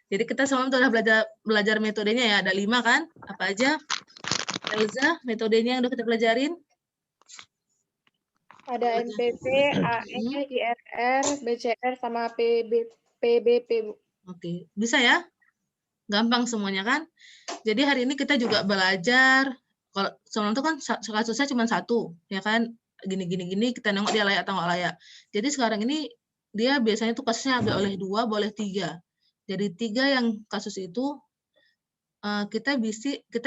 Jadi kita semalam sudah belajar metodenya ya, ada 5 kan? Apa aja? Elza, metodenya yang udah kita pelajarin? Ada NPV, AE, IRR, BCR, sama PBP, Bu. Oke, bisa ya? Gampang semuanya kan? Jadi hari ini kita juga belajar, kalau semalam itu kan kasusnya cuma 1, ya kan? Gini, kita nengok dia layak atau nggak layak. Jadi sekarang ini dia biasanya tuh kasusnya boleh 2, boleh 3. Jadi 3 yang kasus itu kita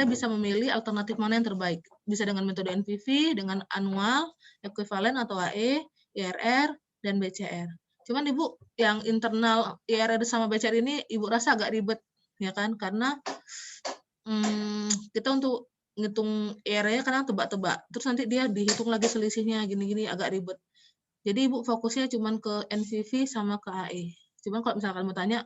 bisa memilih alternatif mana yang terbaik. Bisa dengan metode NPV, dengan annual, ekuivalen atau AE, IRR, dan BCR. Cuman Ibu, yang internal IRR sama BCR ini Ibu rasa agak ribet, ya kan? Karena kita untuk ngitung IRR-nya kadang tebak-tebak. Terus nanti dia dihitung lagi selisihnya, gini-gini agak ribet. Jadi Ibu fokusnya cuman ke NPV sama ke AE. Cuman kalau misalkan mau tanya,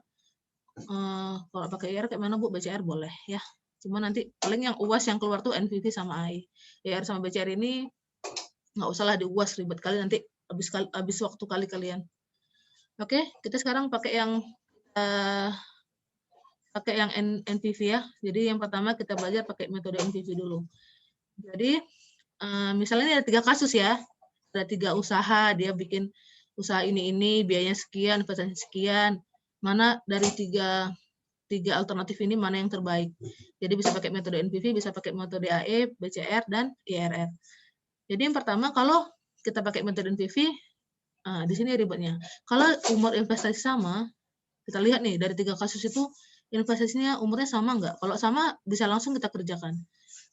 kalau pakai IR kayak mana Bu? BCR boleh ya. Cuma nanti paling yang UAS yang keluar tuh NPV sama AI. IR sama BCR ini nggak usah lah di UAS, ribet kali nanti habis waktu kali kalian. Oke, kita sekarang pakai yang NPV ya. Jadi yang pertama kita belajar pakai metode NPV dulu. Jadi misalnya ini ada 3 kasus ya. Ada 3 usaha, dia bikin usaha ini biayanya sekian, investasi sekian. Mana dari 3 alternatif ini mana yang terbaik. Jadi bisa pakai metode NPV, bisa pakai metode AE, BCR, dan IRR. Jadi yang pertama kalau kita pakai metode NPV, di sini ribetnya. Kalau umur investasi sama, kita lihat nih dari 3 kasus itu investasinya umurnya sama nggak? Kalau sama bisa langsung kita kerjakan.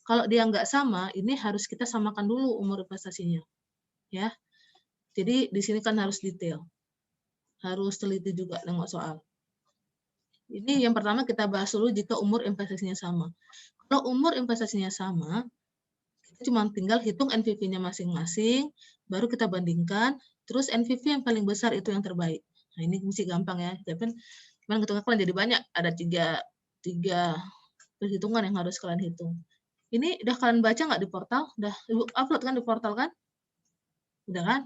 Kalau dia nggak sama, ini harus kita samakan dulu umur investasinya. Ya. Jadi di sini kan harus detail. Harus teliti juga nengok soal. Ini yang pertama kita bahas dulu jika umur investasinya sama. Kalau umur investasinya sama, kita cuma tinggal hitung NPV-nya masing-masing, baru kita bandingkan, terus NPV yang paling besar itu yang terbaik. Nah, ini mesti gampang ya. Tapi memang hitung-hitungan jadi banyak, ada tiga perhitungan yang harus kalian hitung. Ini udah kalian baca nggak di portal? Udah Ibu upload kan di portal kan? Udah kan?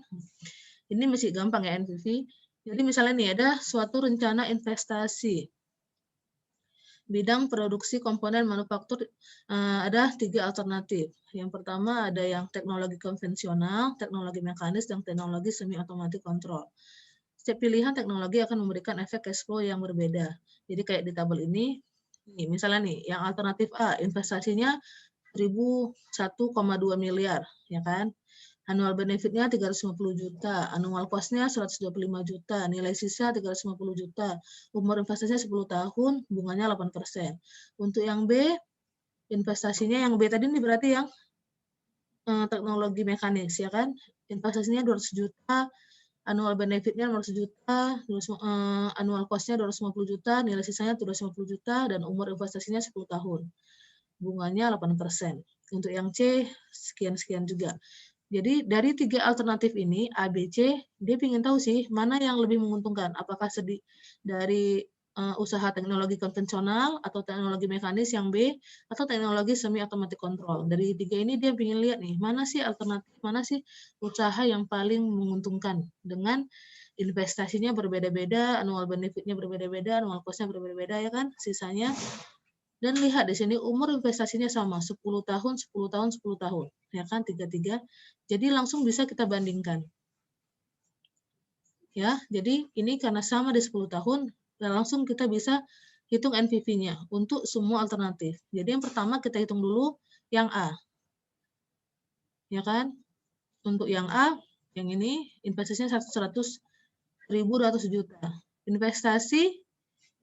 Ini mesti gampang ya NPV. Jadi misalnya nih ada suatu rencana investasi. Bidang produksi komponen manufaktur ada 3 alternatif. Yang pertama ada yang teknologi konvensional, teknologi mekanis, dan teknologi semi otomatis kontrol. Setiap pilihan teknologi akan memberikan efek cash flow yang berbeda. Jadi kayak di tabel ini, misalnya nih, yang alternatif A, investasinya 1.001,2 miliar, ya kan? Annual benefit-nya 350 juta, annual cost-nya 125 juta, nilai sisa 350 juta, umur investasinya 10 tahun, bunganya 8%. Untuk yang B, investasinya yang B tadi ini berarti yang teknologi mekanis, ya kan? Investasinya 200 juta, annual benefit-nya 500 juta, annual cost-nya 250 juta, nilai sisanya 250 juta, dan umur investasinya 10 tahun. Bunganya 8%. Untuk yang C, sekian-sekian juga. Jadi dari 3 alternatif ini, A, B, C, dia ingin tahu sih mana yang lebih menguntungkan. Apakah dari usaha teknologi konvensional atau teknologi mekanis yang B, atau teknologi semi otomatis kontrol. Dari 3 ini dia ingin lihat nih, mana sih alternatif, mana sih usaha yang paling menguntungkan dengan investasinya berbeda-beda, annual benefit-nya berbeda-beda, annual cost-nya berbeda-beda ya kan, sisanya. Dan lihat di sini umur investasinya sama, 10 tahun, 10 tahun, 10 tahun. Ya kan, 3-3. Jadi langsung bisa kita bandingkan. Ya, jadi ini karena sama di 10 tahun, dan langsung kita bisa hitung NPV-nya untuk semua alternatif. Jadi yang pertama kita hitung dulu yang A. Ya kan? Untuk yang A, yang ini investasinya 100.200 juta. Investasi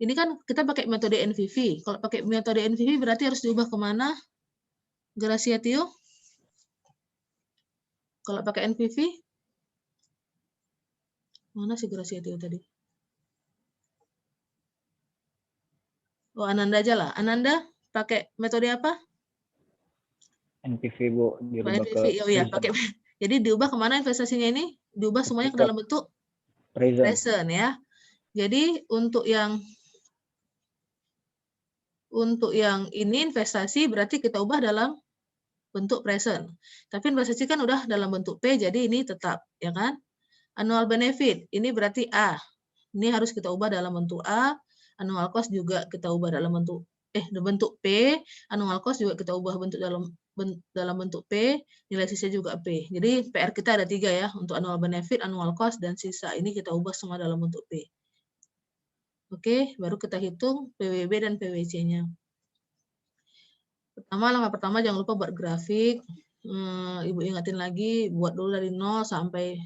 ini kan kita pakai metode NPV. Kalau pakai metode NPV berarti harus diubah kemana? Gracia Tio? Kalau pakai NPV, mana sih Gracia Tio tadi? Oh, Ananda aja lah. Ananda pakai metode apa? NPV, Bu. Dirubah NPV. Oh ya, pakai. Jadi diubah kemana investasinya ini? Diubah semuanya ke dalam bentuk present ya. Jadi untuk yang ini investasi berarti kita ubah dalam bentuk present. Tapi investasi kan udah dalam bentuk P, jadi ini tetap, ya kan? Annual benefit, ini berarti A. Ini harus kita ubah dalam bentuk A, annual cost juga kita ubah dalam bentuk P, annual cost juga kita ubah dalam bentuk P, nilai sisa juga P. Jadi PR kita ada 3 ya, untuk annual benefit, annual cost, dan sisa. Ini kita ubah semua dalam bentuk P. Oke, baru kita hitung PWB dan PWC-nya. Langkah pertama jangan lupa buat grafik. Ibu ingatin lagi, buat dulu dari 0 sampai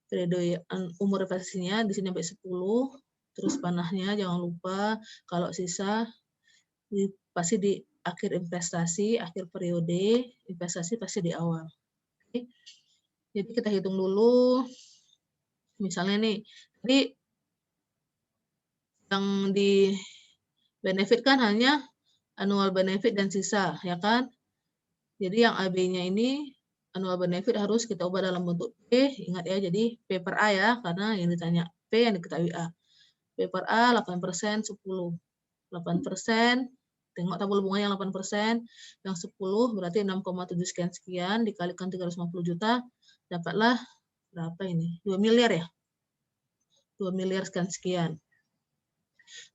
periode umur investasinya, di sini sampai 10. Terus panahnya jangan lupa, kalau sisa pasti di akhir investasi, akhir periode investasi pasti di awal. Oke. Jadi kita hitung dulu, misalnya nih, tadi yang di benefit kan hanya annual benefit dan sisa, ya kan? Jadi yang AB-nya ini annual benefit harus kita ubah dalam bentuk P, ingat ya, jadi P per A ya, karena yang ditanya P yang diketahui A. P per A 8%, 10. 8%, tengok tabel bunganya yang 8%, yang 10 berarti 6,7 sekian dikalikan 350 juta, dapatlah berapa ini? 2 miliar ya? 2 miliar sekian.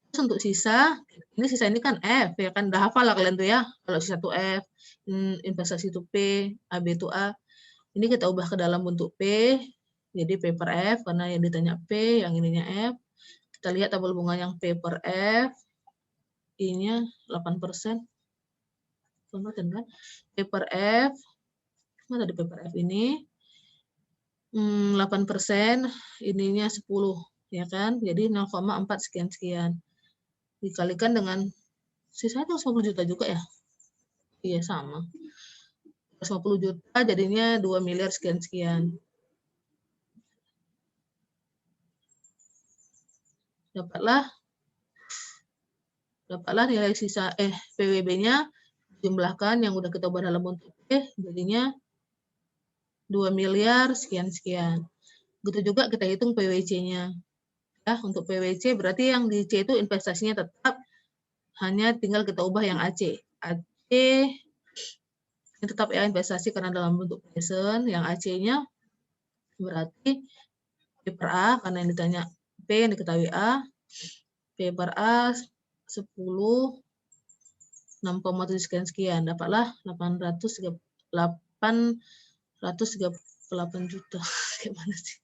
Terus untuk sisa, ini kan F, ya kan udah hafal lah kalian tuh ya. Kalau sisa itu F, investasi itu P, AB itu A. Ini kita ubah ke dalam bentuk P, jadi P per F, karena yang ditanya P, yang ininya F. Kita lihat tabel bunga yang P per F, I-nya 8%. Kan? P per F, mana di P per F ini? 8%, ininya 10, ya kan? Jadi 0,4 sekian. Dikalikan dengan sisanya 150 juta juga ya? Iya, sama. 150 juta jadinya 2 miliar sekian. Dapatlah nilai sisa PWB-nya jumlahkan yang udah kita ubah dalam bentuk P, jadinya 2 miliar sekian. Begitu juga kita hitung PWC-nya. Ya, untuk PWC berarti yang di C itu investasinya tetap, hanya tinggal kita ubah yang AC. AC ini tetap ya investasi karena dalam bentuk present, yang AC-nya berarti P per A, karena yang ditanya P yang diketahui A, P per A 10, 6,7 sekian, dapatlah 838 juta. Gimana sih?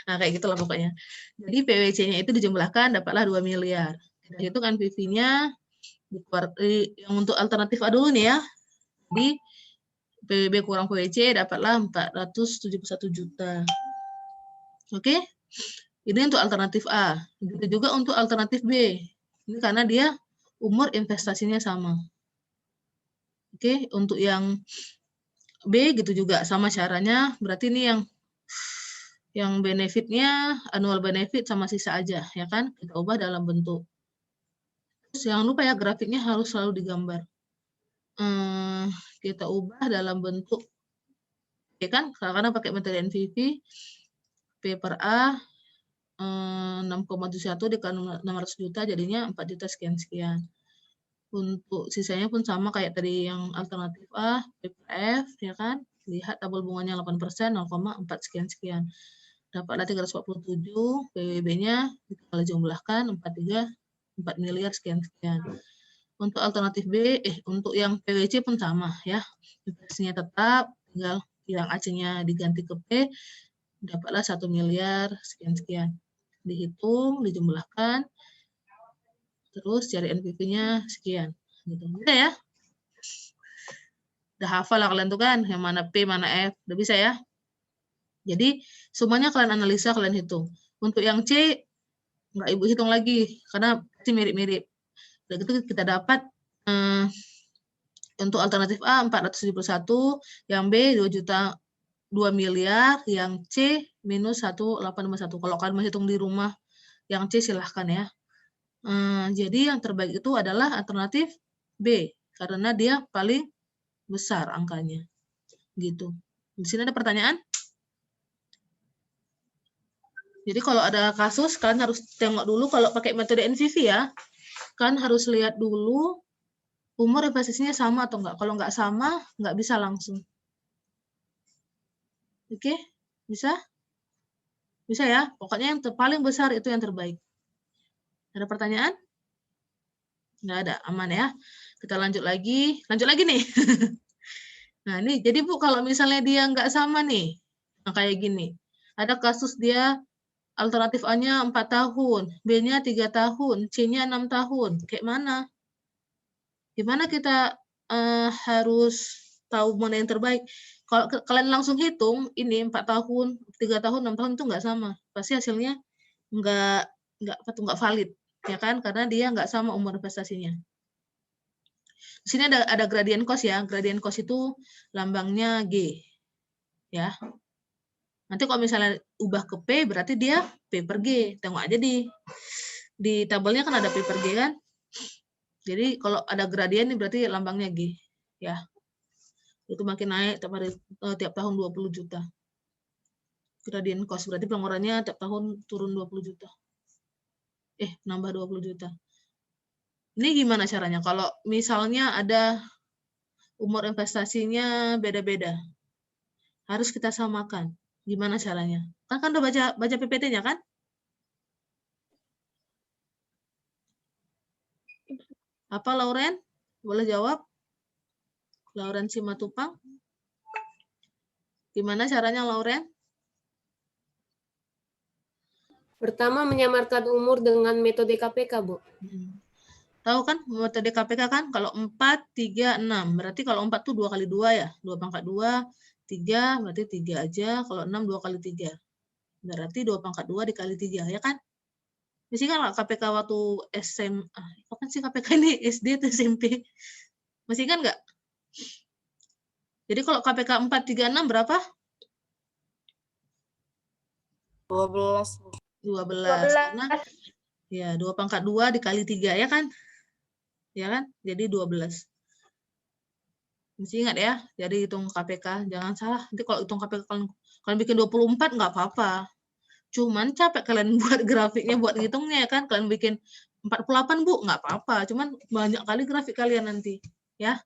Nah, kayak gitulah pokoknya. Jadi PWC-nya itu dijumlahkan, dapatlah 2 miliar. Kita hitung NPV-nya yang untuk alternatif A dulu nih ya. Jadi PWB kurang PWC dapatlah 471 juta. Oke? Ini untuk alternatif A. Begitu juga untuk alternatif B. Ini karena dia umur investasinya sama. Oke, untuk yang B gitu juga sama caranya. Berarti ini yang benefitnya annual benefit sama sisa aja, ya kan? Kita ubah dalam bentuk. Terus jangan lupa ya, grafiknya harus selalu digambar. Kita ubah dalam bentuk, ya kan? Karena pakai metode NPV, P per A 6,71 dikali 600 juta jadinya 4 juta sekian. Untuk sisanya pun sama kayak tadi yang alternatif A, P per F, ya kan? Lihat tabel bunganya 8%, 0,4 sekian. Dapatlah 347, PWB-nya kalau jumlahkan 4 miliar sekian. Untuk alternatif B, untuk yang PWC pun sama ya. Investasinya tetap, tinggal yang AC-nya diganti ke P, dapatlah 1 miliar sekian. Dihitung, dijumlahkan, terus cari NPV-nya sekian. Gitu. Bisa ya? Udah hafal lah kalian tuh kan, yang mana P, mana F, udah bisa ya? Jadi semuanya kalian analisa, kalian hitung. Untuk yang C, nggak ibu hitung lagi, karena pasti mirip-mirip. Udah gitu kita dapat untuk alternatif A 471, yang B 2 miliar, yang C minus 1851. Kalau kalian mau hitung di rumah yang C silahkan ya. Jadi yang terbaik itu adalah alternatif B, karena dia paling besar angkanya. Gitu. Di sini ada pertanyaan? Jadi kalau ada kasus, kalian harus tengok dulu kalau pakai metode NPV ya. Kan harus lihat dulu umur investasinya sama atau enggak. Kalau enggak sama, enggak bisa langsung. Oke? Bisa? Bisa ya, pokoknya yang paling besar itu yang terbaik. Ada pertanyaan? Nggak ada, aman ya. Kita lanjut lagi nih. Nah ini, jadi Bu, kalau misalnya dia nggak sama nih, nah kayak gini. Ada kasus dia alternatif A-nya 4 tahun, B-nya 3 tahun, C-nya 6 tahun. Kayak mana? Gimana kita harus tahu mana yang terbaik? Kalau kalian langsung hitung, ini 4 tahun, 3 tahun, 6 tahun itu nggak sama. Pasti hasilnya nggak valid, ya kan? Karena dia nggak sama umur investasinya. Di sini ada gradient cost ya. Gradient cost itu lambangnya G, ya. Nanti kalau misalnya ubah ke P, berarti dia P per G. Tengok aja di tabelnya kan ada P per G kan. Jadi kalau ada gradien ini berarti lambangnya G, ya. Itu makin naik tiap tahun 20 juta. Gradient cost berarti pengeluarannya tiap tahun turun 20 juta. Nambah 20 juta. Ini gimana caranya? Kalau misalnya ada umur investasinya beda-beda, harus kita samakan. Gimana caranya? Kan udah baca PPT-nya kan? Apa Lauren? Boleh jawab? Lauren Simatupang. Gimana caranya Lauren? Pertama, menyamarkan umur dengan metode KPK, Bu. Tahu kan metode KPK kan? Kalau 4, 3, 6. Berarti kalau 4 tuh 2 kali 2 ya. 2 pangkat 2, 3 berarti 3 aja. Kalau 6, 2 kali 3. Berarti 2 pangkat 2 dikali 3, ya kan? Masih kan KPK waktu SMA. Kapan sih KPK ini? SD atau SMP? Masih kan nggak? Jadi kalau KPK 4, 3, 6 berapa? 12. 12. Karena ya 2 pangkat 2 dikali 3, ya kan? Ya kan? Jadi 12. Mesti ingat ya, jadi hitung KPK, jangan salah. Nanti kalau hitung KPK kalian bikin 24 nggak apa-apa. Cuman capek kalian buat grafiknya, buat ngitungnya ya kan. Kalian bikin 48, Bu, nggak apa-apa. Cuman banyak kali grafik kalian nanti, ya.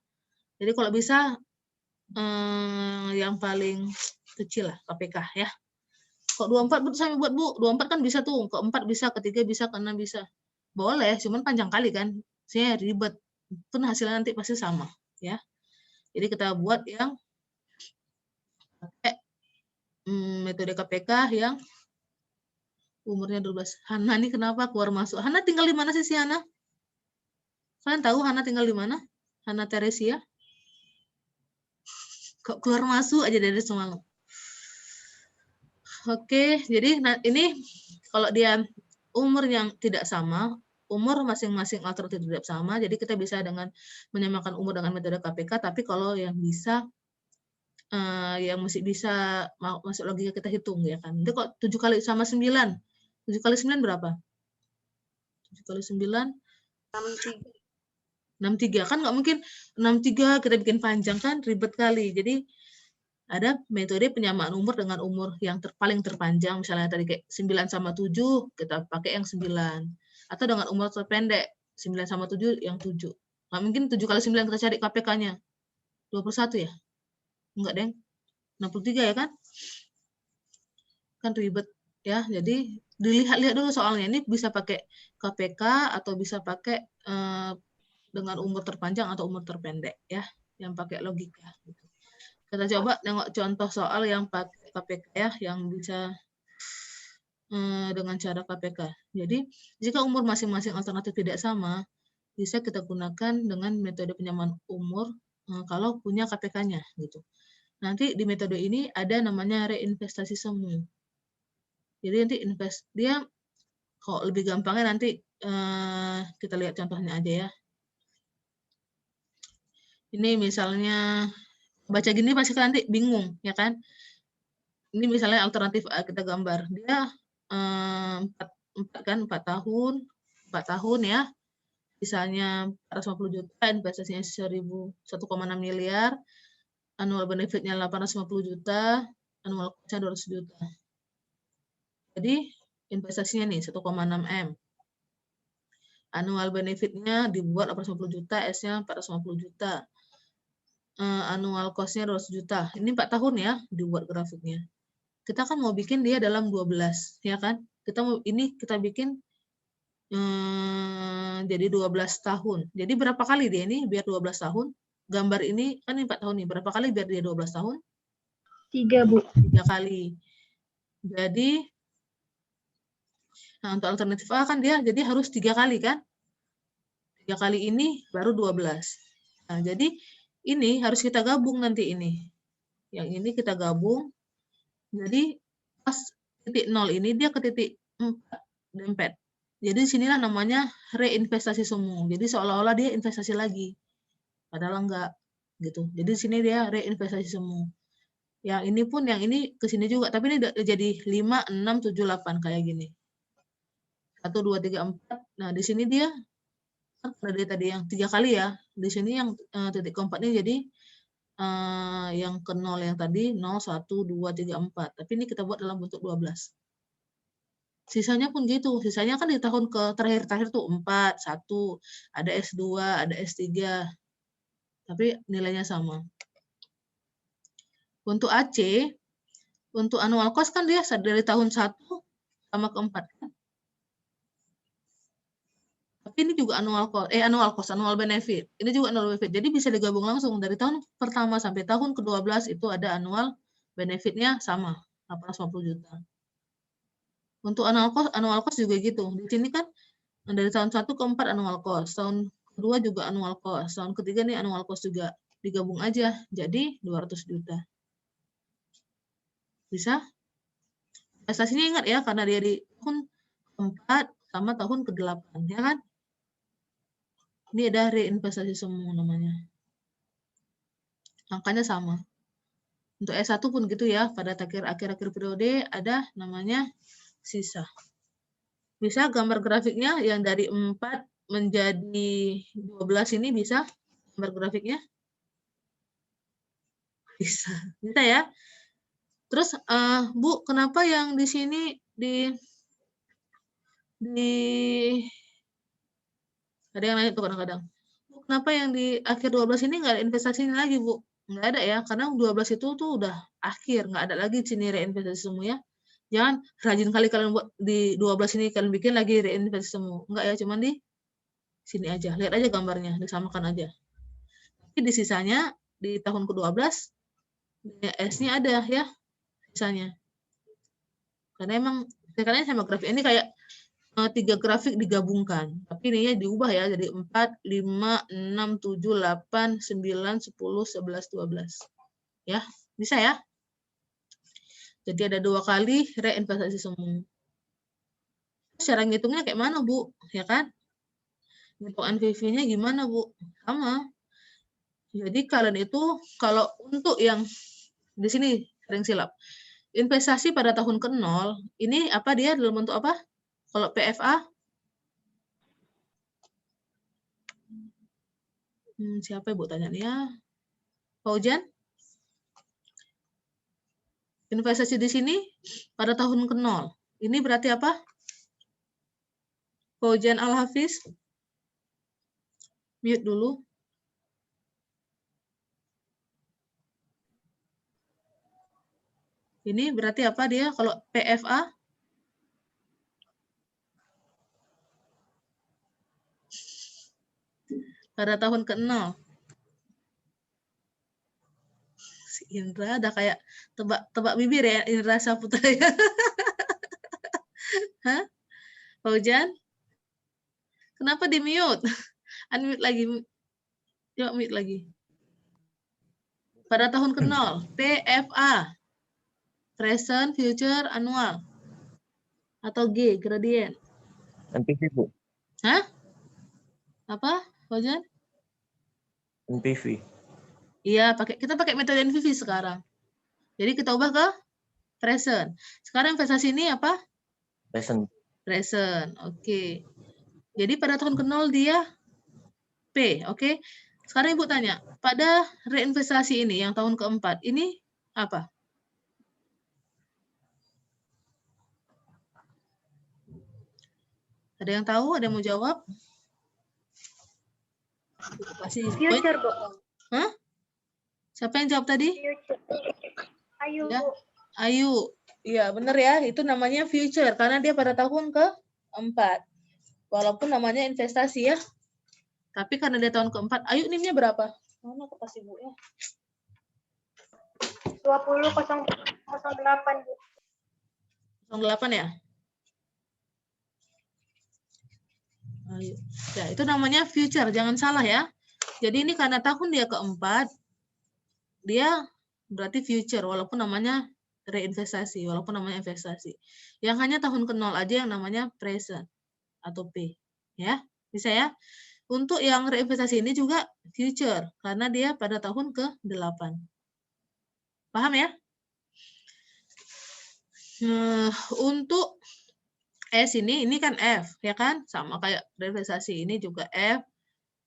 Jadi kalau bisa yang paling kecil lah KPK ya. Kok 24 Bu sampai buat Bu, 24 kan bisa tuh, ke 4 bisa, ke 3 bisa, ke 6 bisa. Boleh, cuman panjang kali kan. Saya ribet. Pun hasilnya nanti pasti sama, ya. Jadi kita buat yang pakai metode KPK yang umurnya 12. Hana nih kenapa keluar masuk? Hana tinggal di mana sih si Hana? Kalian tahu Hana tinggal di mana? Hana Teresia? Kok keluar masuk aja dari semalam? Oke, jadi ini kalau dia umur yang tidak sama, umur masing-masing alternatif tidak sama, jadi kita bisa dengan menyamakan umur dengan metode KPK, tapi kalau yang bisa, yang masih bisa masuk logika kita hitung ya kan. Nanti kok 7 kali sama 9, 7 kali 9 berapa? 7 kali 9? 63 kan nggak mungkin 63 kita bikin panjang kan ribet kali. Jadi ada metode penyamaan umur dengan umur yang paling terpanjang, misalnya tadi kayak 9 sama 7 kita pakai yang 9, atau dengan umur terpendek 9 sama 7 yang 7. Nggak mungkin 7 kali 9 kita cari KPK-nya 21 ya? Enggak deng, 63 ya kan? Kan ribet ya. Jadi dilihat-lihat dulu soalnya ini bisa pakai KPK atau bisa pakai dengan umur terpanjang atau umur terpendek ya, yang pakai logika. Kita coba tengok contoh soal yang pakai KPK ya, yang bisa dengan cara KPK. Jadi jika umur masing-masing alternatif tidak sama, bisa kita gunakan dengan metode penyamaan umur kalau punya KPK-nya gitu. Nanti di metode ini ada namanya reinvestasi semu. Jadi nanti dia kok lebih gampangnya nanti kita lihat contohnya aja ya. Ini misalnya baca gini pasti kan nanti bingung ya kan. Ini misalnya alternatif A kita gambar. Dia 4 tahun ya. Misalnya 450 juta, investasinya 1,6 miliar, annual benefitnya 850 juta, annual cost-nya 200 juta. Jadi investasinya nih 1,6 M. Annual benefitnya dibuat 850 juta, S-nya 450 juta. Annual cost-nya 200 juta. Ini 4 tahun ya dibuat grafiknya. kita kan mau bikin dia dalam 12, ya kan? Kita bikin jadi 12 tahun. Jadi berapa kali dia ini biar 12 tahun? Gambar ini kan 4 tahun nih. Berapa kali biar dia 12 tahun? 3, Bu. 3 kali. Jadi, nah untuk alternatif A kan dia jadi harus 3 kali kan? 3 kali ini baru 12. Nah, jadi ini harus kita gabung nanti ini. Yang ini kita gabung. Jadi pas titik 0 ini dia ke titik 4 dempet. Jadi sinilah namanya reinvestasi semu. Jadi seolah-olah dia investasi lagi. Padahal enggak gitu. Jadi sini dia reinvestasi semu. Yang ini pun yang ini ke sini juga, tapi ini jadi 5 6 7 8 kayak gini. 1 2 3 4. Nah, di sini dia kan ada dia tadi yang 3 kali ya. Di sini yang titik keempat ini jadi yang ke 0 yang tadi 0 1 2 3 4. Tapi ini kita buat dalam bentuk 12. Sisanya pun gitu. Sisanya kan di tahun terakhir tuh 4, 1, ada S2, ada S3. Tapi nilainya sama. Untuk AC, untuk annual cost kan dia dari tahun 1 sama ke 4 kan. Tapi ini juga annual benefit. Ini juga annual benefit. Jadi bisa digabung langsung dari tahun pertama sampai tahun ke-12 itu ada annual benefitnya sama, 850 juta. Untuk annual cost juga gitu. Di sini kan dari tahun 1 ke 4 annual cost, tahun kedua juga annual cost, tahun ketiga nih annual cost juga. Digabung aja jadi 200 juta. Bisa? Investasinya ingat ya karena dia di tahun 4 sama tahun ke-8, ya kan? Ini ada reinvestasi semu namanya. Angkanya sama. Untuk S1 pun gitu ya, pada akhir-akhir periode ada namanya sisa. Bisa gambar grafiknya yang dari 4 menjadi 12 ini bisa gambar grafiknya? Bisa. Bisa ya? Terus Bu, kenapa yang di sini ada yang nanya tuh kadang-kadang. Bu, kenapa yang di akhir 12 ini nggak ada investasinya lagi, Bu? Nggak ada ya, karena 12 itu tuh udah akhir, nggak ada lagi sini reinvestasi semu ya. Jangan rajin kali kalian buat di 12 ini kalian bikin lagi reinvestasi semu. Enggak ya, cuman di sini aja. Lihat aja gambarnya, disamakan aja. Tapi di sisanya di tahun ke-12 S-nya ada ya sisanya. Karena emang sekarang sama grafik ini kayak 3 grafik digabungkan. Tapi ininya diubah ya jadi 4, 5, 6, 7, 8, 9, 10, 11, 12. Ya, bisa ya? Jadi ada 2 kali reinvestasi semu. Cara ngitungnya kayak mana, Bu? Ya kan? Ngitung NPV-nya gimana, Bu? Sama. Jadi kalian itu kalau untuk yang di sini sering silap. Investasi pada tahun ke-0, ini apa dia dalam bentuk apa? Kalau PFA? Siapa Ibu tanya nih ya? Faujan? Investasi di sini pada tahun ke-0. Ini berarti apa? Faujan Al-Hafiz? Mute dulu. Ini berarti apa dia kalau PFA? Pada tahun ke-0. Si Indra ada kayak tebak bibir ya, Indra Saputra ya. Hah? Faujan? Kenapa di mute? Unmute lagi. Yuk mute lagi. Pada tahun ke-0, PFA. Present, future, annual. Atau G, gradient. NPV, Bu. Hah? Apa, Faujan? NPV. Iya, kita pakai metode NPV sekarang. Jadi kita ubah ke present. Sekarang investasi ini apa? Present. Present. Oke. Jadi pada tahun ke-0 dia P, oke. Sekarang Ibu tanya, pada reinvestasi ini yang tahun ke-4 ini apa? Ada yang tahu? Ada yang mau jawab? Kasih poin. Future, Bu. Hah? Siapa yang jawab tadi? Future. Ayo, Ya. Bu. Ayu. Iya, benar ya. Itu namanya future karena dia pada tahun keempat. Walaupun namanya investasi ya. Tapi karena dia tahun keempat, ayo NIM-nya berapa? Mana kertas ibu ya? 20.08 Bu. 08 ya? Ayo. Ya, itu namanya future, jangan salah ya. Jadi ini karena tahun dia keempat, dia berarti future, walaupun namanya reinvestasi, walaupun namanya investasi. Yang hanya tahun ke-0 aja yang namanya present atau P. Ya, bisa ya. Untuk yang reinvestasi ini juga future, karena dia pada tahun ke-8. Paham ya? Untuk S ini kan F, ya kan? Sama kayak reinvestasi ini juga F,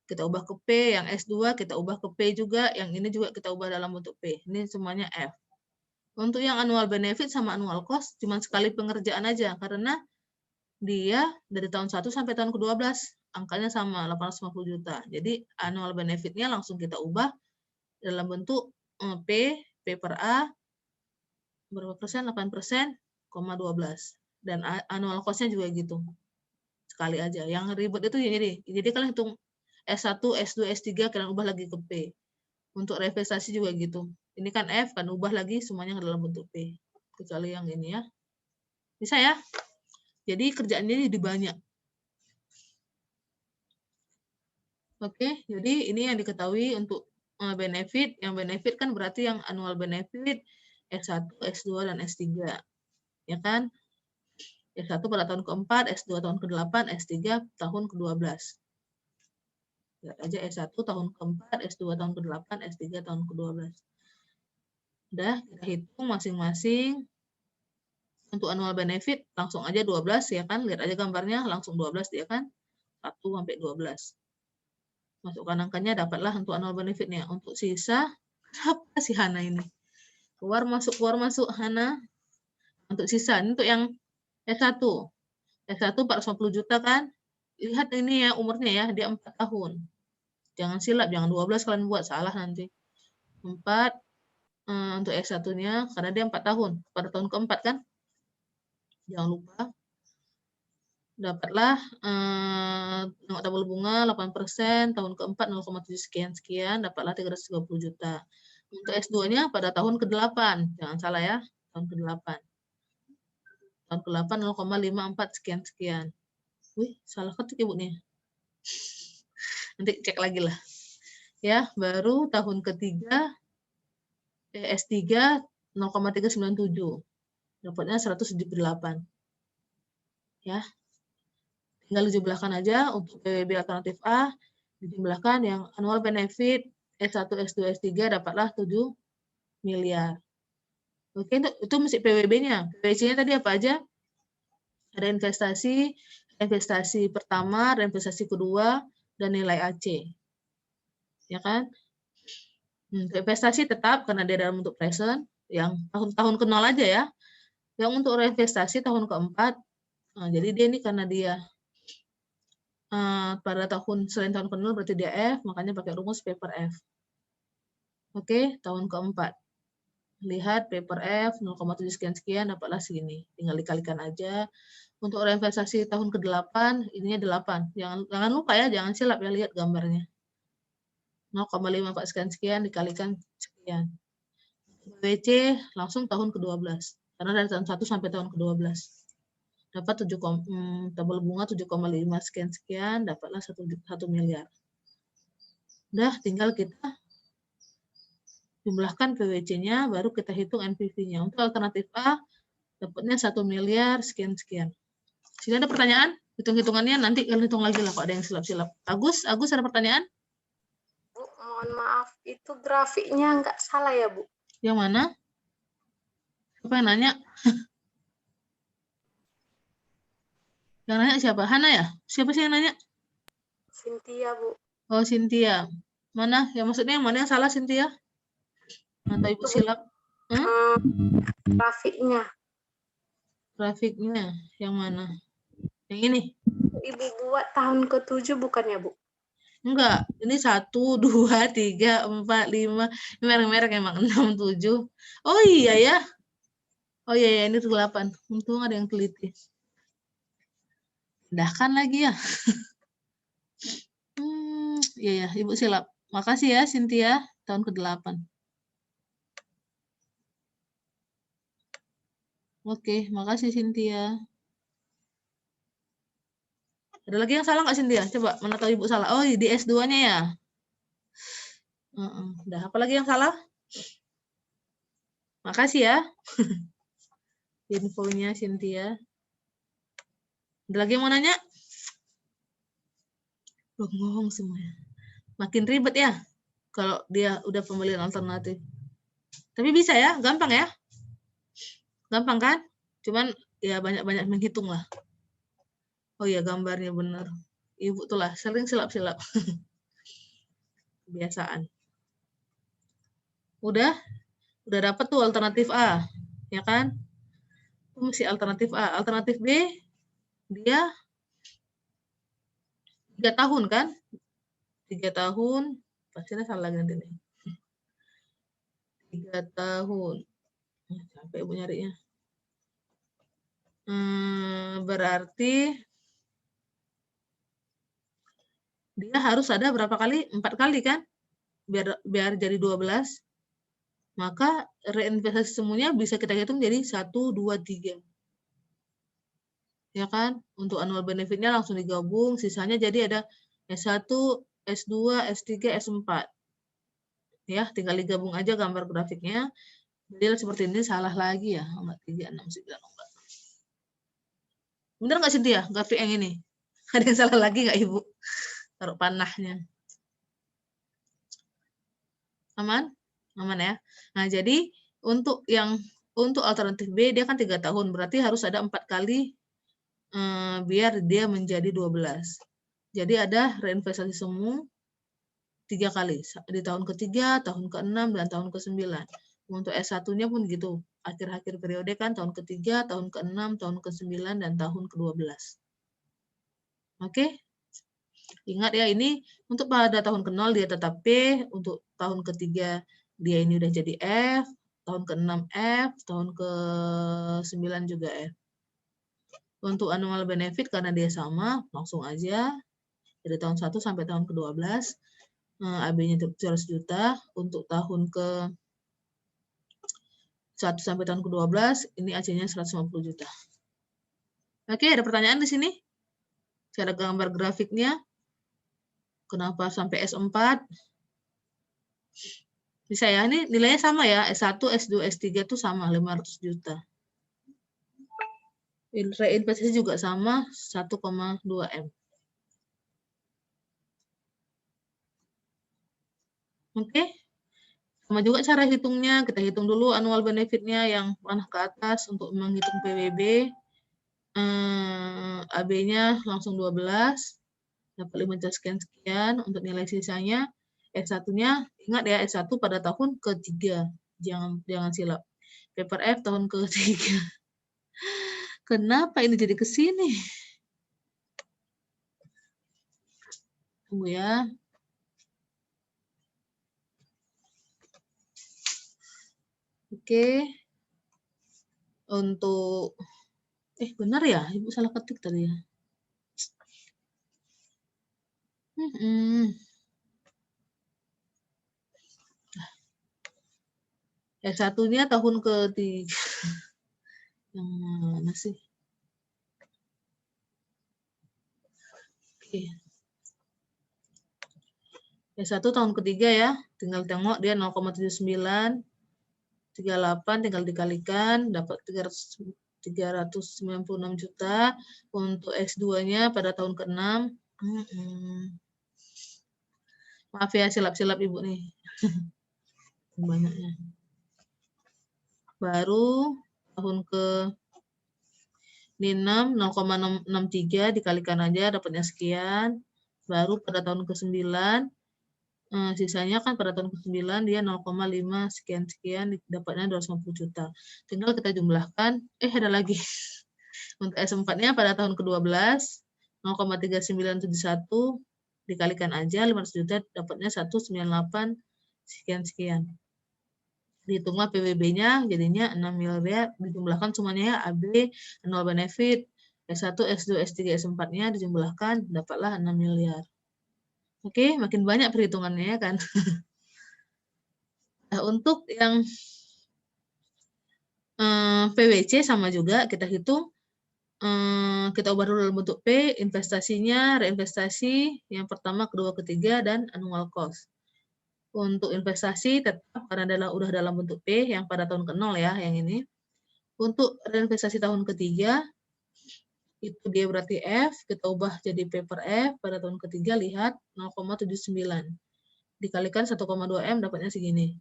kita ubah ke P, yang S2 kita ubah ke P juga, yang ini juga kita ubah dalam bentuk P. Ini semuanya F. Untuk yang annual benefit sama annual cost, cuma sekali pengerjaan aja, karena dia dari tahun 1 sampai tahun ke-12, angkanya sama, 850 juta. Jadi annual benefit-nya langsung kita ubah dalam bentuk P per A, berapa persen? 8%, 12. Dan annual cost-nya juga gitu. Sekali aja. Yang ribet itu jadi kalian hitung S1, S2, S3 kalian ubah lagi ke P. Untuk reinvestasi juga gitu. Ini kan F, kan ubah lagi semuanya ke dalam bentuk P. Kecuali yang ini ya. Bisa ya? Jadi kerjaannya jadi banyak. Oke, jadi ini yang diketahui untuk benefit. Yang benefit kan berarti yang annual benefit S1, S2, dan S3. Ya kan? S1 pada tahun ke-4, S2 tahun ke-8, S3 tahun ke-12. Lihat aja S1 tahun ke-4, S2 tahun ke-8, S3 tahun ke-12. Udah, kita hitung masing-masing. Untuk annual benefit langsung aja 12 ya kan. Lihat aja gambarnya langsung 12 dia kan. 1 sampai 12. Masukkan angkanya dapatlah untuk annual benefitnya. Untuk sisa, apa sih Hana ini? Keluar masuk Hana. Untuk sisa, ini untuk yang S1. S1 450 juta kan. Lihat ini ya umurnya ya, dia 4 tahun. Jangan silap, jangan 12 kalian buat salah nanti. 4 untuk S1-nya karena dia 4 tahun. Pada tahun keempat kan. Jangan lupa. Dapatlah tabel bunga 8%, tahun keempat 0,7 sekian, dapatlah 330 juta. Untuk S2-nya pada tahun ke-8, jangan salah ya, tahun ke-8. Tahun ke-8 0,54 sekian. Wih, salah ketik Ibu nih. Nanti cek lagi lah. Ya, baru tahun ketiga S3 0,397. Dapatnya 178. Ya. Tinggal dijumlahkan aja untuk PWB alternatif A, dijumlahkan yang annual benefit S1, S2, S3 dapatlah 7 miliar. Oke, itu mesti PWB-nya. PWC-nya tadi apa aja? Ada investasi pertama, ada investasi kedua, dan nilai AC. Ya kan? Investasi tetap karena dia dalam bentuk present, yang tahun ke-0 aja ya. Yang untuk reinvestasi tahun keempat, jadi dia ini karena dia pada tahun selain tahun ke-0 berarti dia F, makanya pakai rumus P per F. Oke, tahun keempat. Lihat P per F 0,7 sekian dapatlah segini. Tinggal dikalikan aja. Untuk reinvestasi tahun ke-8, ininya 8. Jangan lupa ya, jangan silap ya, lihat gambarnya. 0,54 sekian dikalikan sekian. WC langsung tahun ke-12. Karena dari tahun 1 sampai tahun ke-12. Dapat tabel bunga 7,5 sekian, dapatlah 1 miliar. Udah, tinggal kita jumlahkan PWC-nya, baru kita hitung NPV-nya. Untuk alternatif A, dapatnya 1 miliar sekian. Sini ada pertanyaan? Hitung-hitungannya nanti kalian hitung lagi lah kalau ada yang silap-silap. Agus ada pertanyaan? Bu, mohon maaf, itu grafiknya nggak salah ya, Bu? Yang mana? Siapa yang nanya? Yang nanya siapa? Hana ya? Siapa sih yang nanya? Cynthia, Bu. Oh, Cynthia. Mana? Ya maksudnya yang mana yang salah, Cynthia? Atau Ibu silap? Grafiknya. Grafiknya yang mana? Yang ini? Ibu buat tahun ke-7 bukan ya, Bu? Enggak, ini 1, 2, 3, 4, 5. Merek-merek emang 6, 7. Oh iya ya. Oh iya, ya, ini 8. Untung ada yang teliti. Pindahkan lagi ya. Iya ya, Ibu silap. Makasih ya, Cynthia, tahun ke-8. Oke, makasih Cynthia. Ada lagi yang salah nggak Cynthia? Coba, mana tahu Ibu salah. Oh, di S2-nya ya? Udah, apa lagi yang salah? Makasih ya. Infonya Cynthia. Ada lagi yang mau nanya? Bengong semuanya. Makin ribet ya kalau dia udah pembelian alternatif. Tapi bisa ya, gampang ya. Gampang kan? Cuman ya banyak-banyak menghitung lah. Oh iya, gambarnya benar. Ibu tuh lah, sering silap-silap. Kebiasaan. Udah dapat tuh alternatif A, ya kan? Itu mesti alternatif A. Alternatif B, dia 3 tahun kan? 3 tahun, pastinya salah lagi nanti nih. 3 tahun. Sampai Ibu nyarinya. Berarti dia harus ada berapa kali? 4 kali kan? Biar jadi 12. Maka reinvestasi semuanya bisa kita hitung jadi 1, 2, 3. Ya kan? Untuk annual benefit-nya langsung digabung, sisanya jadi ada S1, S2, S3, S4. Ya, tinggal digabung aja gambar grafiknya. Jadi seperti ini salah lagi ya. 4, 3, 6, 9, enggak. Bener nggak Cynthia grafik yang ini? Ada yang salah lagi nggak Ibu? Taruh panahnya. Aman? Aman ya. Nah, jadi untuk alternatif B dia kan 3 tahun, berarti harus ada 4 kali biar dia menjadi 12. Jadi ada reinvestasi semu 3 kali. Di tahun ke-3, tahun ke-6, dan tahun ke-9. Untuk S1-nya pun gitu. Akhir-akhir periode kan tahun ke-3, tahun ke-6, tahun ke-9, dan tahun ke-12. Oke? Ingat ya, ini untuk pada tahun ke-0 dia tetap P, untuk tahun ke-3 dia ini udah jadi F, tahun ke-6 F, tahun ke-9 juga F. Untuk annual benefit karena dia sama, langsung aja dari tahun 1 sampai tahun ke-12, AB-nya 200 juta, untuk tahun ke-1 sampai tahun ke-12, ini AC-nya 150 juta. Oke, ada pertanyaan di sini? Cara gambar grafiknya, kenapa sampai S4? Bisa ya, ini nilainya sama ya, S1, S2, S3 itu sama, 500 juta. Reinvestasi juga sama, 1,2 M. Oke, sama juga cara hitungnya, kita hitung dulu annual benefit-nya yang panah ke atas untuk menghitung PWB. AB-nya langsung 12, dapat 5 juta sekian-sekian, untuk nilai sisanya, S1-nya, ingat ya, S1 pada tahun ke-3, jangan silap. Paper F tahun ke-3. Kenapa ini jadi ke sini? Tunggu ya. Oke. Untuk benar ya? Ibu salah ketik tadi ya. S1-nya tahun ke-3. Yang mana sih? Oke. S1 tahun ke-3 ya. Tinggal tengok dia 0,79. 38 tinggal dikalikan, dapat 396 juta. Untuk S2-nya pada tahun ke-6. Maaf ya, silap-silap Ibu nih. Banyaknya. Baru tahun ke-6, 0,63 dikalikan aja, dapatnya sekian. Baru pada tahun ke-9, sisanya kan pada tahun ke-9 dia 0,5 sekian-sekian, dapatnya 250 juta. Tinggal kita jumlahkan, ada lagi. Untuk S4-nya pada tahun ke-12, 0,3971 dikalikan aja 500 juta, dapatnya 198 sekian-sekian. Dihitunglah PWB-nya, jadinya 6 miliar, dijumlahkan semuanya ya, AB, 0 benefit, S1, S2, S3, S4-nya dijumlahkan, dapatlah 6 miliar. Oke, makin banyak perhitungannya ya kan. Nah, untuk yang PWC sama juga kita hitung, kita ubah dulu dalam bentuk P, investasinya, reinvestasi, yang pertama, kedua, ketiga, dan annual cost. Untuk investasi tetap karena udah dalam bentuk P, yang pada tahun ke-0 ya, yang ini. Untuk reinvestasi tahun ketiga, itu dia berarti F, kita ubah jadi P per F, pada tahun ketiga lihat 0,79. Dikalikan 1,2 M dapatnya segini.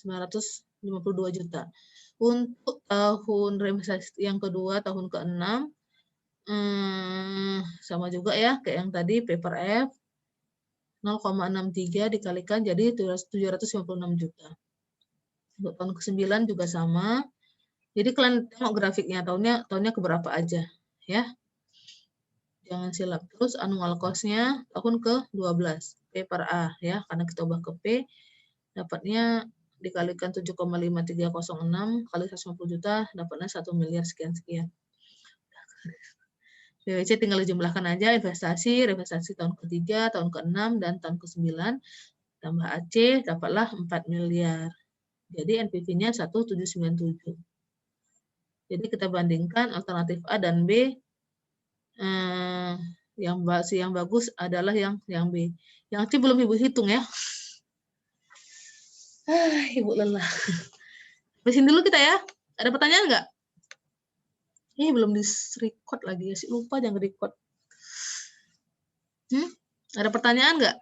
952 juta. Untuk tahun reinvestasi yang kedua, tahun ke-6, sama juga ya, kayak yang tadi, P per F, 0,63 dikalikan jadi 756 juta. Untuk tahun ke-9 juga sama. Jadi kalian tengok grafiknya, tahunnya keberapa aja, ya. Jangan silap. Terus annual cost-nya tahun ke-12, P per A, ya, karena kita ubah ke P, dapatnya dikalikan 7,5306 kali 150 juta, dapatnya 1 miliar sekian-sekian. PWC tinggal dijumlahkan aja, investasi, reinvestasi tahun ketiga, tahun ke-6, dan tahun ke-9, tambah AC, dapatlah 4 miliar. Jadi NPV-nya 1797. Jadi kita bandingkan alternatif A dan B, yang bagus adalah yang B. Yang C belum Ibu hitung ya. Ibu lelah. Habisin dulu kita ya. Ada pertanyaan nggak? Belum di-record lagi ya. Lupa jangan record. Ada pertanyaan nggak?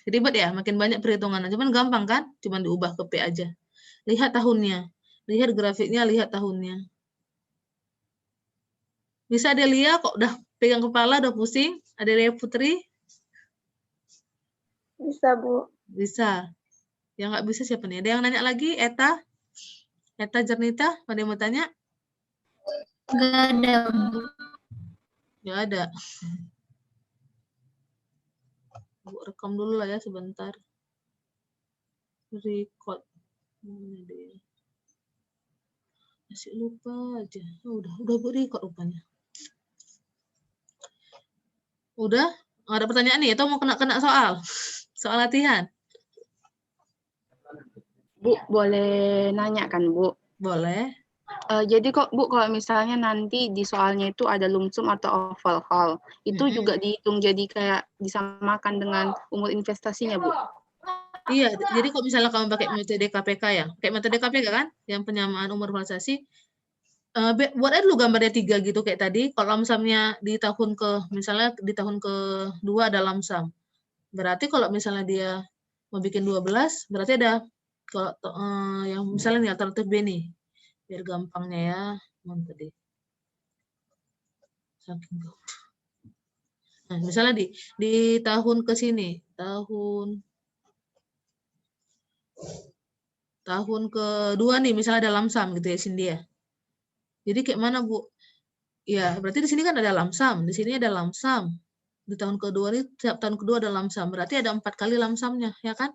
Ribet ya, makin banyak perhitungan. Cuman gampang kan? Cuman diubah ke P aja. Lihat tahunnya. Lihat grafiknya, lihat tahunnya. Bisa Adelia kok udah pegang kepala, udah pusing? Adelia Putri? Bisa, Bu. Bisa. Yang nggak bisa siapa nih? Ada yang nanya lagi? Eta? Eta Jernita? Ada yang mau tanya? Nggak ada, Bu. Nggak ada. Bu rekam dulu lah ya sebentar. Record. Mana dia? Masih lupa aja. Udah Bu record rupanya. Udah? Nggak ada pertanyaan nih? Atau mau kena soal? Soal latihan? Bu, boleh nanya kan, Bu? Boleh. Jadi kok, Bu, kalau misalnya nanti di soalnya itu ada lump sum atau overhaul, itu juga dihitung jadi kayak disamakan dengan umur investasinya, Bu? Iya, jadi kok misalnya kamu pakai metode KPK ya, pakai metode KPK kan, yang penyamaan umur investasi, buat aja dulu gambarnya 3 gitu kayak tadi, kalau lamsamnya di tahun misalnya di tahun ke-2 ada lamsam. Berarti kalau misalnya dia mau bikin 12, berarti ada kalau yang misalnya nih alternatif B nih. Biar gampangnya ya, mana tadi. Nah, misalnya di tahun ke sini, tahun kedua nih misalnya ada lamsam gitu ya Cindy ya. Jadi kayak mana Bu? Ya berarti di sini kan ada lamsam, di sini ada lamsam. Di tahun kedua ini tiap tahun kedua ada lamsam, berarti ada 4 kali lamsamnya ya kan?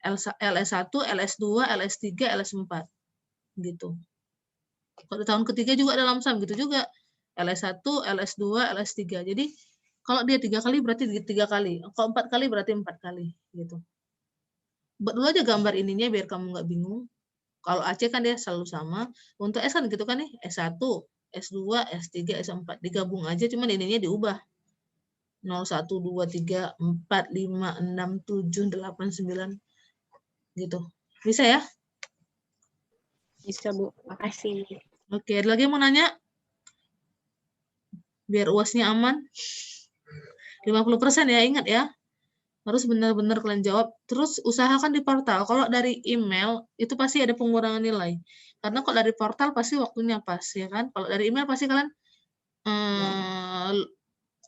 LS1, LS2, LS3, LS4 gitu. Kalau di tahun ketiga juga ada lamsam gitu juga. LS1, LS2, LS3. Jadi kalau dia 3 kali berarti 3 kali. Kalau 4 kali berarti 4 kali gitu. Buat dulu aja gambar ininya biar kamu nggak bingung. Kalau AC kan dia selalu sama. Untuk S kan gitu kan nih, S1, S2, S3, S4. Digabung aja, cuman ininya diubah. 0, 1, 2, 3, 4, 5, 6, 7, 8, 9. Gitu. Bisa ya? Bisa, Bu. Makasih. Oke, ada lagi yang mau nanya? Biar UASnya aman. 50% ya, ingat ya. Harus benar-benar kalian jawab. Terus usahakan di portal. Kalau dari email, itu pasti ada pengurangan nilai. Karena kalau dari portal pasti waktunya pas, ya kan? Kalau dari email pasti kalian,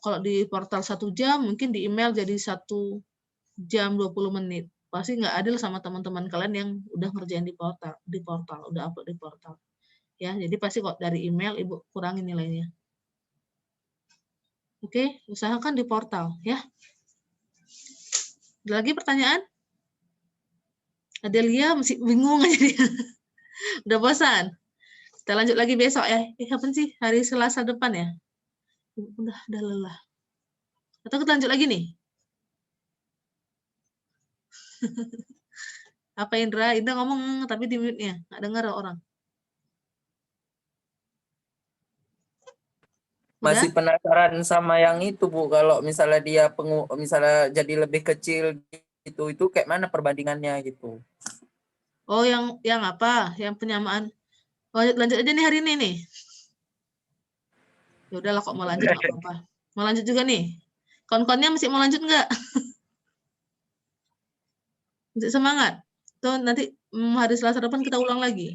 kalau di portal 1 jam, mungkin di email jadi 1 jam 20 menit. Pasti nggak adil sama teman-teman kalian yang udah ngerjain di portal, udah upload di portal. Ya, jadi pasti kok dari email Ibu kurangin nilainya. Oke, usahakan di portal, ya. Ada lagi pertanyaan? Adelia masih bingung aja dia. Udah bosan. Kita lanjut lagi besok ya. Kapan sih? Hari Selasa depan ya? Udah lelah. Atau kita lanjut lagi nih? Apa Indra? Indra ngomong tapi di mute-nya. Nggak dengar orang. Udah? Masih penasaran sama yang itu, Bu. Kalau misalnya dia misalnya jadi lebih kecil itu kayak mana perbandingannya gitu. Oh, yang apa? Yang penyamaan. Oh, lanjut aja nih hari ini nih. Ya udahlah kok mau lanjut nggak apa-apa. Mau lanjut juga nih. Kawan-kawannya masih mau lanjut nggak? Masih semangat. Tuh nanti hari Selasa depan kita ulang lagi.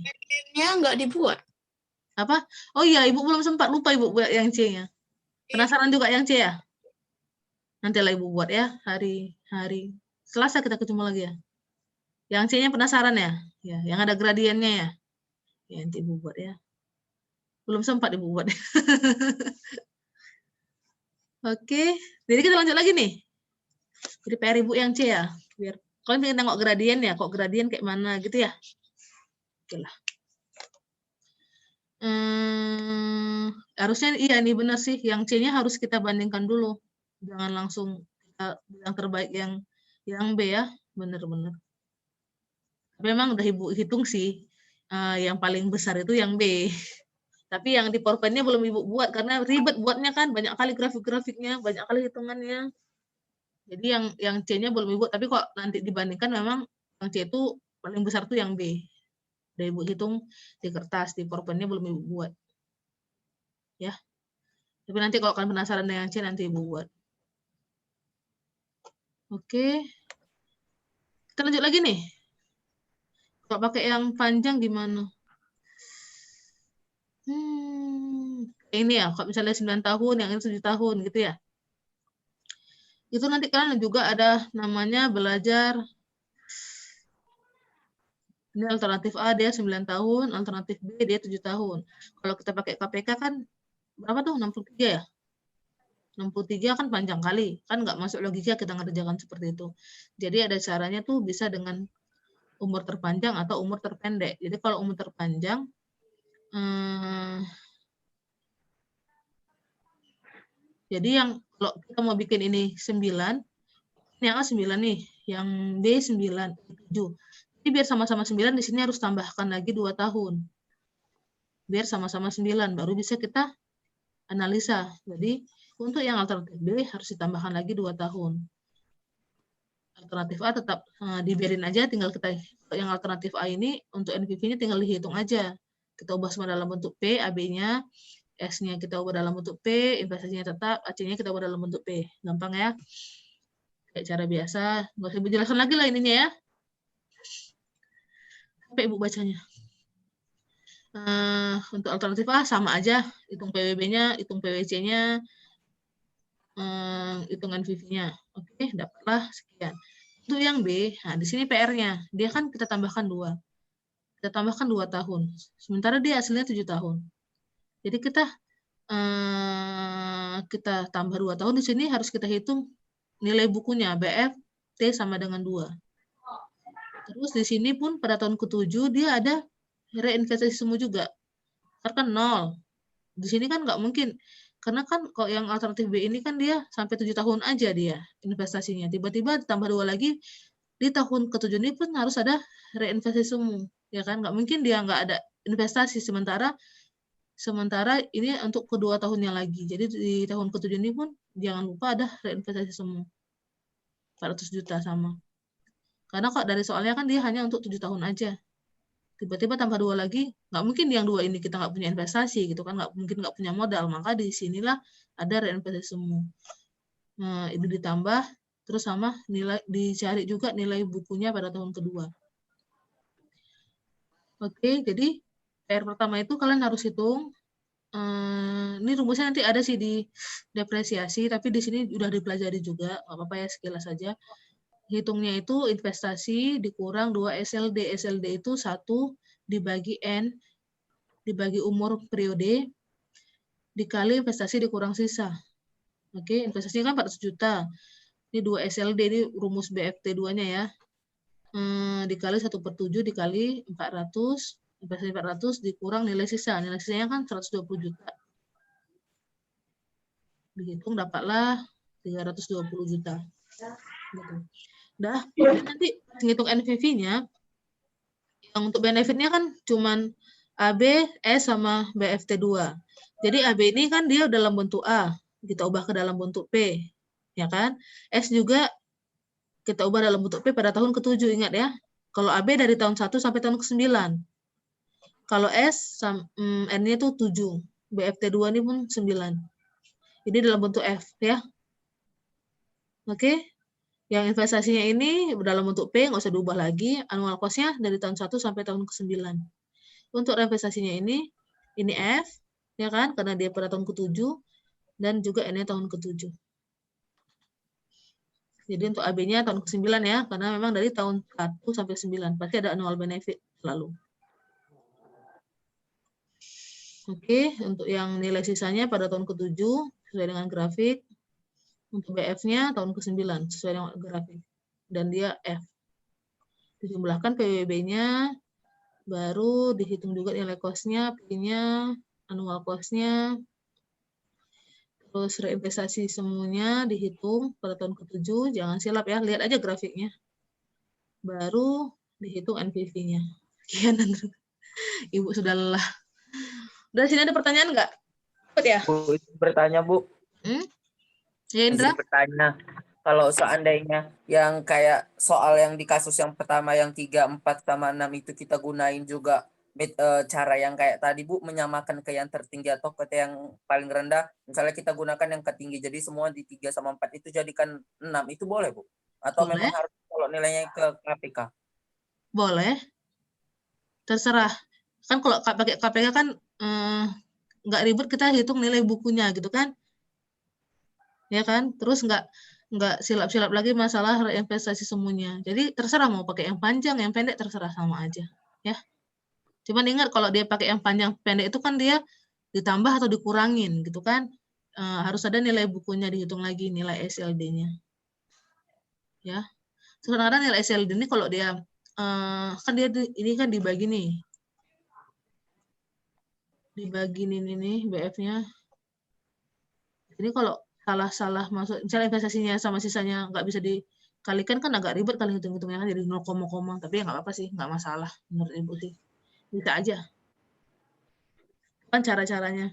Nya nggak dibuat. Apa? Oh iya, Ibu belum sempat, lupa Ibu buat yang C-nya. Penasaran juga yang C ya? Nanti lah Ibu buat ya, hari Selasa kita ketemu lagi ya. Yang C-nya penasaran ya? Ya, yang ada gradiennya ya. Ya, nanti Ibu buat ya. Belum sempat Ibu buat. Oke, jadi kita lanjut lagi nih. Jadi PR Ibu yang C ya. Biar kalian pengen tengok gradien ya, kok gradien kayak mana gitu ya. Oke lah. Harusnya iya nih benar sih, yang C-nya harus kita bandingkan dulu. Jangan langsung kita bilang terbaik yang B ya, benar-benar. Memang udah Ibu hitung sih, yang paling besar itu yang B. Tapi yang di PowerPoint-nya belum Ibu buat karena ribet buatnya kan, banyak kali grafik-grafiknya, banyak kali hitungannya. Jadi yang C-nya belum Ibu, tapi kok nanti dibandingkan memang yang C itu paling besar tuh yang B. Udah Ibu hitung di kertas, di PowerPoint-nya belum Ibu buat. Ya. Tapi nanti kalau kalian penasaran dengan C, nanti Ibu buat. Oke. Kita lanjut lagi nih. Kalau pakai yang panjang gimana? Ini ya, kalau misalnya 9 tahun, yang ini 7 tahun gitu ya. Itu nanti kalian juga ada namanya belajar. Ini alternatif A dia 9 tahun, alternatif B dia 7 tahun. Kalau kita pakai KPK kan berapa tuh? 63 ya? 63 kan panjang kali. Kan nggak masuk logika kita ngerjakan seperti itu. Jadi ada caranya tuh bisa dengan umur terpanjang atau umur terpendek. Jadi kalau umur terpanjang, jadi yang kalau kita mau bikin ini 9, yang A 9 nih, yang B 9, 7. Jadi biar sama-sama 9, di sini harus tambahkan lagi 2 tahun. Biar sama-sama 9, baru bisa kita analisa. Jadi untuk yang alternatif B harus ditambahkan lagi 2 tahun. Alternatif A tetap dibiarin aja, tinggal kita, yang alternatif A ini untuk NPV-nya tinggal dihitung aja. Kita ubah semua dalam bentuk P, AB-nya, S-nya kita ubah dalam bentuk P, investasinya tetap, AC-nya kita ubah dalam bentuk P. Gampang ya? Kayak cara biasa. Nggak usah dijelaskan lagi lah ininya ya. Sampai Ibu bacanya. Untuk alternatif A sama aja. Hitung PWB-nya, hitung PWC-nya, hitung NPV-nya. Oke, dapatlah sekian. Untuk yang B, nah di sini PR-nya. Dia kan kita tambahkan 2. Kita tambahkan 2 tahun. Sementara dia hasilnya 7 tahun. Jadi kita tambah 2 tahun, di sini harus kita hitung nilai bukunya, BF, T sama dengan 2. Terus di sini pun pada tahun ke-7 dia ada reinvestasi semu juga. Karena kan 0. Di sini kan nggak mungkin. Karena kan kalau yang alternatif B ini kan dia sampai 7 tahun aja dia investasinya. Tiba-tiba ditambah 2 lagi, di tahun ke-7 ini pun harus ada reinvestasi semu. Ya kan, nggak mungkin dia nggak ada investasi. Sementara ini untuk kedua tahunnya lagi. Jadi di tahun ke-7 ini pun jangan lupa ada reinvestasi semu. 400 juta sama. Karena kok dari soalnya kan dia hanya untuk 7 tahun aja. Tiba-tiba tambah 2 lagi, nggak mungkin yang 2 ini kita nggak punya investasi gitu kan, nggak mungkin nggak punya modal. Maka di sinilah ada reinvestasi semu. Nah, itu ditambah terus sama nilai, dicari juga nilai bukunya pada tahun kedua. Oke, jadi PR pertama itu kalian harus hitung. Ini rumusnya nanti ada sih di depresiasi, tapi di sini udah dipelajari juga, nggak apa-apa ya, sekilas saja. Hitungnya itu investasi dikurang 2 SLD. SLD itu 1 dibagi N, dibagi umur periode, dikali investasi dikurang sisa. Oke, investasinya kan 400 juta. Ini 2 SLD, ini rumus BFT2-nya ya. dikali 1/7 dikali 400, investasi 400 dikurang nilai sisa. Nilai sisanya kan 120 juta. Dihitung dapatlah 320 juta. Gitu. Udah, nanti ngitung NPV-nya, yang untuk benefitnya kan cuman AB, S, sama BFT2. Jadi AB ini kan dia dalam bentuk A, kita ubah ke dalam bentuk P, ya kan? S juga kita ubah dalam bentuk P pada tahun ke-7, ingat ya. Kalau AB dari tahun 1 sampai tahun ke-9. Kalau S, N-nya itu 7. BFT2 ini pun 9. Ini dalam bentuk F, ya. Oke. Yang investasinya ini dalam bentuk P, nggak usah diubah lagi. Annual cost-nya dari tahun 1 sampai tahun ke-9. Untuk investasinya ini F, ya kan? Karena dia pada tahun ke-7, dan juga N-nya tahun ke-7. Jadi untuk AB-nya tahun ke-9 ya, karena memang dari tahun 1 sampai 9. Pasti ada annual benefit selalu. Oke, untuk yang nilai sisanya pada tahun ke-7, sesuai dengan grafik. Untuk BF-nya tahun ke-9, sesuai dengan grafik. Dan dia F. Dijumlahkan PWB-nya, baru dihitung juga nilai cost-nya, P-nya, annual cost-nya, terus reinvestasi semuanya dihitung pada tahun ke-7, jangan silap ya, lihat aja grafiknya. Baru dihitung NPV-nya. Sekian, Ibu sudah lelah. Dari sini ada pertanyaan nggak? Ya? Bu, bertanya Bu. Ya Indra? Bertanya, kalau seandainya yang kayak soal yang di kasus yang pertama yang 3, 4, sama 6 itu kita gunain juga cara yang kayak tadi Bu, menyamakan ke yang tertinggi atau ke yang paling rendah, misalnya kita gunakan yang ketinggi, jadi semua di 3 sama 4 itu jadikan 6, itu boleh Bu? Atau boleh. memang harus kalau nilainya ke KPK? Boleh. Terserah. Kan kalau pakai KPK kan nggak ribet, kita hitung nilai bukunya gitu kan. Ya kan? Terus nggak silap-silap lagi masalah reinvestasi semuanya. Jadi terserah mau pakai yang panjang, yang pendek, terserah sama aja. Ya. Cuman ingat kalau dia pakai yang panjang pendek itu kan dia ditambah atau dikurangin gitu kan. Harus ada nilai bukunya dihitung lagi, nilai SLD-nya. Ya. Sebenarnya nilai SLD ini kalau dia kan dia ini kan dibagi nih. Dibagi ini nih BF-nya. Jadi kalau salah masuk, misalnya investasinya sama sisanya nggak bisa dikalikan kan agak ribet kali hitung-hitungnya kan jadi 0, tapi ya nggak apa-apa sih, nggak masalah menurut Ibu sih. Bisa aja. Kan cara-caranya.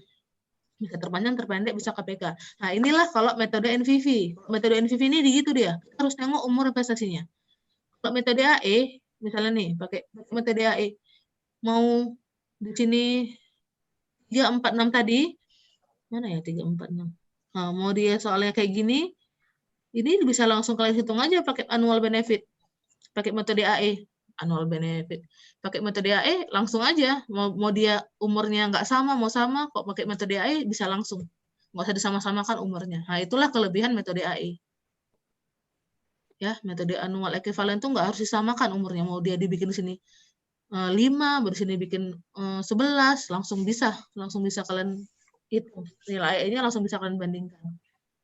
Bisa terpanjang, terpendek, bisa KPK. Nah, inilah kalau metode NPV. Metode NPV ini gitu dia. Kita harus tengok umur investasinya. Kalau metode AE, misalnya nih, pakai metode AE, mau di sini 3, 4, 6 tadi, mana ya 3, 4, 6? Nah, mau dia soalnya kayak gini, ini bisa langsung kalian hitung aja pakai annual benefit. Pakai metode AE, annual benefit. Pakai metode AE langsung aja. Mau dia umurnya nggak sama, mau sama, kok pakai metode AE bisa langsung. Nggak usah disama-samakan umurnya. Nah, itulah kelebihan metode AE. Ya, metode annual equivalent itu nggak harus disamakan umurnya. Mau dia dibikin di sini 5, baru sini bikin 11, langsung bisa kalian itu nilai AE-nya langsung bisa kalian bandingkan.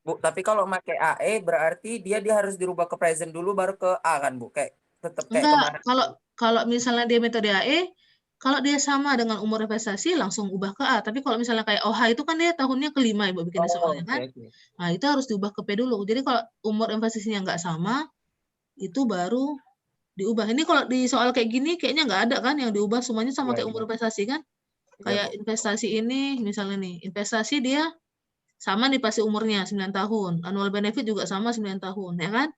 Bu, tapi kalau pakai AE berarti dia harus dirubah ke present dulu baru ke A kan Bu? Kayak tetap kayak enggak, kemarin. kalau misalnya dia metode AE, kalau dia sama dengan umur investasi langsung ubah ke A. Tapi kalau misalnya kayak OH itu kan dia tahunnya ke-5 Ibu bikin soalnya kan. Okay. Nah, itu harus diubah ke P dulu. Jadi kalau umur investasinya nggak sama, itu baru diubah. Ini kalau di soal kayak gini kayaknya nggak ada kan yang diubah semuanya sama kayak umur investasi kan. Kayak investasi ini misalnya nih, investasi dia sama nih pasti umurnya 9 tahun. Annual benefit juga sama 9 tahun, ya kan?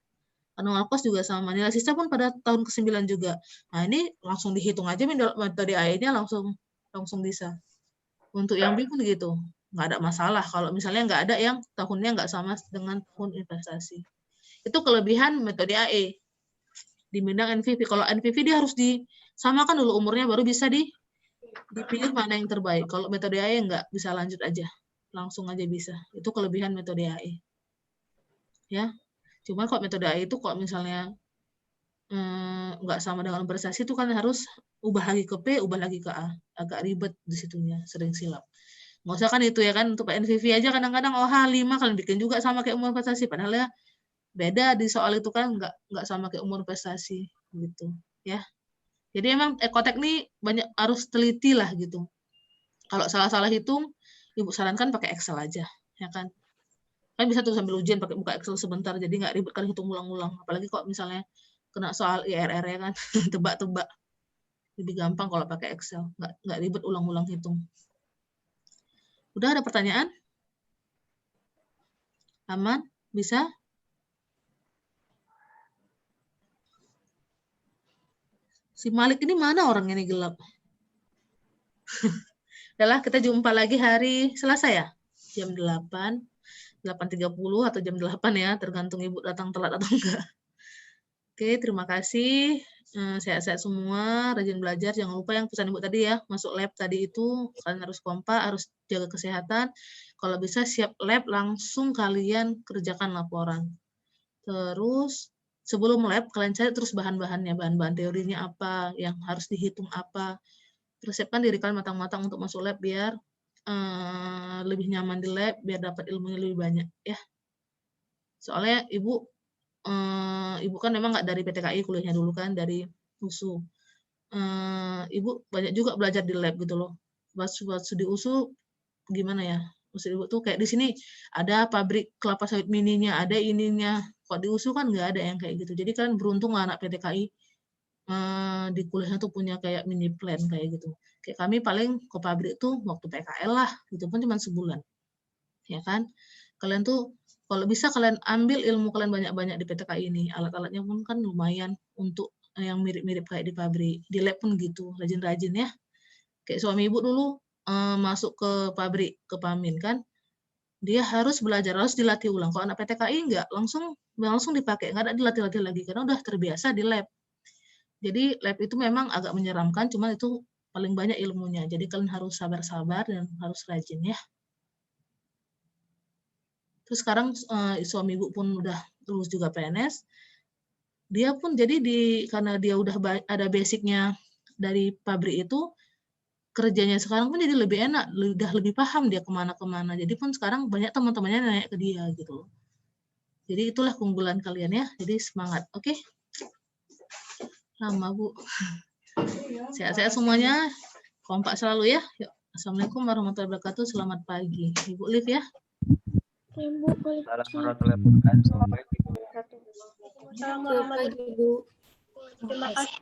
Annual cost juga sama. Nilai sisa pun pada tahun ke-9 juga. Nah, ini langsung dihitung aja metode AE-nya langsung bisa. Untuk yang B pun gitu. Nggak ada masalah kalau misalnya nggak ada yang tahunnya nggak sama dengan tahun investasi. Itu kelebihan metode AE. Di bidang NPV. Kalau NPV dia harus disamakan dulu umurnya baru bisa dipilih mana yang terbaik. Kalau metode AE nggak bisa lanjut aja. Langsung aja bisa. Itu kelebihan metode AE. Ya. Cuma kalau metode AE itu kalau misalnya nggak sama dengan prestasi itu kan harus ubah lagi ke P, ubah lagi ke A. Agak ribet di situnya, sering silap. Nggak usah kan itu ya kan, untuk NPV aja kadang-kadang OH 5 kalian bikin juga sama kayak umur prestasi. Padahal ya beda di soal itu kan nggak sama kayak umur prestasi. gitu ya. Jadi emang ekotek nih banyak harus teliti lah gitu. Kalau salah-salah hitung, Ibu sarankan pakai Excel aja, ya kan? Kan bisa tuh sambil ujian pakai buka Excel sebentar, jadi nggak ribet kan hitung ulang-ulang. Apalagi kok misalnya kena soal IRR ya kan, tebak-tebak. Lebih gampang kalau pakai Excel, nggak ribet ulang-ulang hitung. Udah ada pertanyaan? Aman? Bisa? Si Malik ini mana orang ini gelap? Udahlah, kita jumpa lagi hari Selasa ya? Jam 8, 8.30 atau jam 8 ya, tergantung Ibu datang telat atau enggak. Oke, terima kasih. Sehat-sehat semua, rajin belajar. Jangan lupa yang pesan Ibu tadi ya, masuk lab tadi itu, kalian harus kompak, harus jaga kesehatan. Kalau bisa siap lab, langsung kalian kerjakan laporan. Terus, sebelum lab, kalian cari terus bahan-bahannya, bahan-bahan teorinya apa, yang harus dihitung apa. Persiapkan diri kalian matang-matang untuk masuk lab, biar lebih nyaman di lab, biar dapat ilmunya lebih banyak. Ya. Soalnya Ibu kan memang nggak dari PTKI kuliahnya dulu kan, dari USU. Ibu banyak juga belajar di lab gitu loh. Waktu di USU gimana ya? Maksud Ibu tuh kayak di sini ada pabrik kelapa sawit mininya, ada ininya. Kok di USU kan nggak ada yang kayak gitu. Jadi kalian beruntung lah anak PTKI di kuliahnya tuh punya kayak mini plan kayak gitu. Kayak kami paling ke pabrik tuh waktu PKL lah, itu pun cuma sebulan. Ya kan? Kalian tuh kalau bisa kalian ambil ilmu kalian banyak-banyak di PTKI ini. Alat-alatnya pun kan lumayan untuk yang mirip-mirip kayak di pabrik. Di lab pun gitu, rajin-rajin ya. Kayak suami Ibu dulu masuk ke pabrik, ke Pamin kan. Dia harus belajar, harus dilatih ulang. Kalau anak PTKI enggak, langsung dipakai, enggak ada dilatih-latih lagi karena udah terbiasa di lab. Jadi lab itu memang agak menyeramkan, cuman itu paling banyak ilmunya. Jadi kalian harus sabar-sabar dan harus rajin ya. Terus sekarang suami Ibu pun udah lulus juga PNS. Dia pun jadi karena dia udah ada basicnya dari pabrik itu, kerjanya sekarang pun jadi lebih enak, udah lebih paham dia kemana-kemana. Jadi pun sekarang banyak teman-temannya nanya ke dia gitu. Jadi itulah keunggulan kalian ya. Jadi semangat, oke? Lama Bu. Sehat-sehat semuanya, kompak selalu ya. Yuk. Assalamualaikum warahmatullahi wabarakatuh. Selamat pagi. Ibu live ya. Salam warahmatullahi wabarakatuh. Selamat pagi, Bu. Terima kasih.